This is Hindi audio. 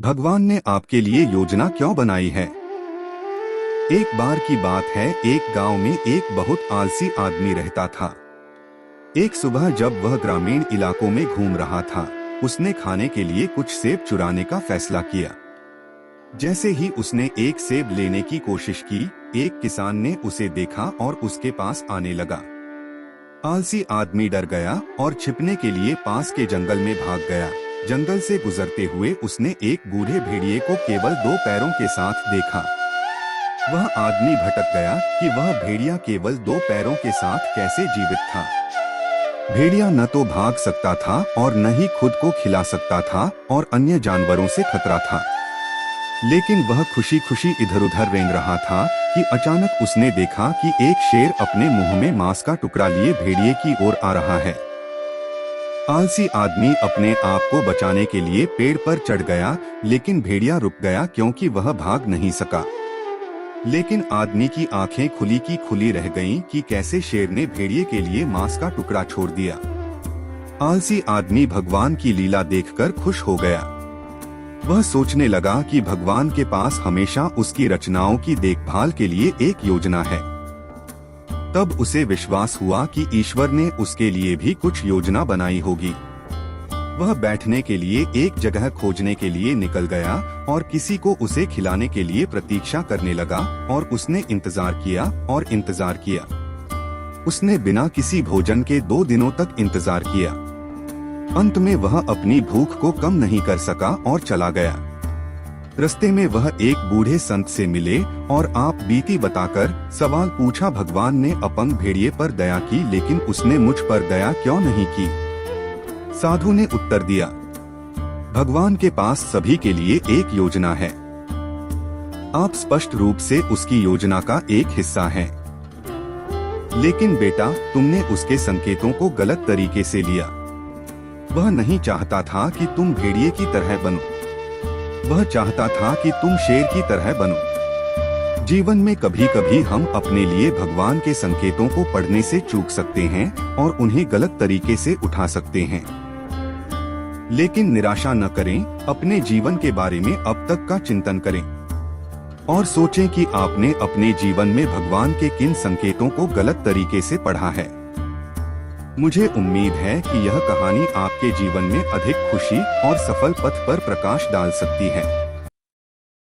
भगवान ने आपके लिए योजना क्यों बनाई है। एक बार की बात है, एक गांव में एक बहुत आलसी आदमी रहता था। एक सुबह जब वह ग्रामीण इलाकों में घूम रहा था, उसने खाने के लिए कुछ सेब चुराने का फैसला किया। जैसे ही उसने एक सेब लेने की कोशिश की, एक किसान ने उसे देखा और उसके पास आने लगा। आलसी आदमी डर गया और छिपने के लिए पास के जंगल में भाग गया। जंगल से गुजरते हुए उसने एक बूढ़े भेड़िए को केवल 2 पैरों के साथ देखा। वह आदमी भटक गया कि वह भेड़िया केवल 2 पैरों के साथ कैसे जीवित था। भेड़िया न तो भाग सकता था और न ही खुद को खिला सकता था और अन्य जानवरों से खतरा था। लेकिन वह खुशी खुशी इधर उधर रेंग रहा था कि अचानक उसने देखा कि एक शेर अपने मुंह में मांस का टुकड़ा लिए भेड़िए की ओर आ रहा है। आलसी आदमी अपने आप को बचाने के लिए पेड़ पर चढ़ गया, लेकिन भेड़िया रुक गया क्योंकि वह भाग नहीं सका। लेकिन आदमी की आंखें खुली की खुली रह गईं कि कैसे शेर ने भेड़िए के लिए मांस का टुकड़ा छोड़ दिया। आलसी आदमी भगवान की लीला देखकर खुश हो गया। वह सोचने लगा कि भगवान के पास हमेशा उसकी रचनाओं की देखभाल के लिए एक योजना है। तब उसे विश्वास हुआ कि ईश्वर ने उसके लिए भी कुछ योजना बनाई होगी। वह बैठने के लिए एक जगह खोजने के लिए निकल गया और किसी को उसे खिलाने के लिए प्रतीक्षा करने लगा और उसने इंतजार किया और इंतजार किया। उसने बिना किसी भोजन के 2 दिनों तक इंतजार किया। अंत में वह अपनी भूख को कम नहीं कर सका और चला गया। रास्ते में वह एक बूढ़े संत से मिले और आप बीती बताकर सवाल पूछा। भगवान ने अपंग भेड़िए पर दया की, लेकिन उसने मुझ पर दया क्यों नहीं की। साधु ने उत्तर दिया, भगवान के पास सभी के लिए एक योजना है। आप स्पष्ट रूप से उसकी योजना का एक हिस्सा हैं। लेकिन बेटा, तुमने उसके संकेतों को गलत तरीके से लिया। वह नहीं चाहता था कि तुम भेड़िए की तरह बनो, वह चाहता था कि तुम शेर की तरह बनो। जीवन में कभी कभी हम अपने लिए भगवान के संकेतों को पढ़ने से चूक सकते हैं और उन्हें गलत तरीके से उठा सकते हैं। लेकिन निराशा न करें, अपने जीवन के बारे में अब तक का चिंतन करें और सोचें कि आपने अपने जीवन में भगवान के किन संकेतों को गलत तरीके से पढ़ा है। मुझे उम्मीद है कि यह कहानी आपके जीवन में अधिक खुशी और सफल पथ पर प्रकाश डाल सकती है।